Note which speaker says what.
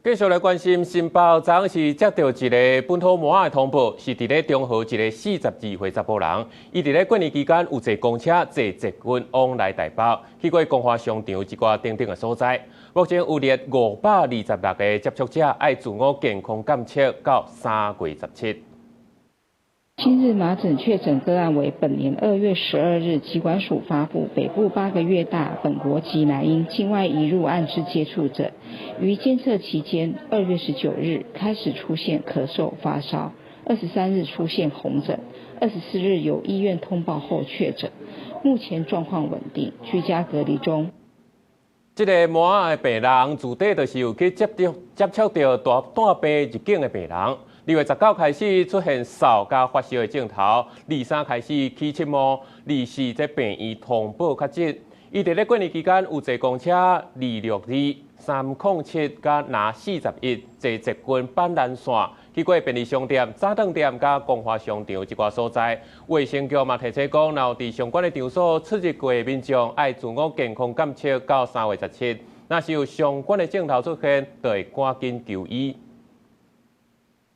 Speaker 1: 继续来关心，新北昨是接到一个本土麻的通报，是伫咧中和一个42岁查甫人，伊伫咧过年期间有坐公车坐捷运往来台北，去过光华商场一寡等等的所在。目前有列526个接触者，爱自我健康监测到3月17。
Speaker 2: 今日麻疹确诊个案为本年2月12日疾管署发布北部8个月大本国籍男婴境外移入案之接触者，于监测期间2月19日开始出现咳嗽、发烧，23日出现红疹，24日由医院通报后确诊，目前状况稳定，居家隔离中。
Speaker 1: 这个麻的病人自底就是有去接触到带病入境的病人。2月19开始出现嗽加发烧的症头，23开始起七毛，24这病院通报确诊。伊伫咧过年期间有坐公车262、307加拿41坐捷运板南线，去过便利商店、早顿店加光华商场一寡所在。卫生局嘛提醒讲，若有伫相关的场所出入过的民众，爱自我健康监测到3月17。若是有相关的症头出现，就会赶紧就医。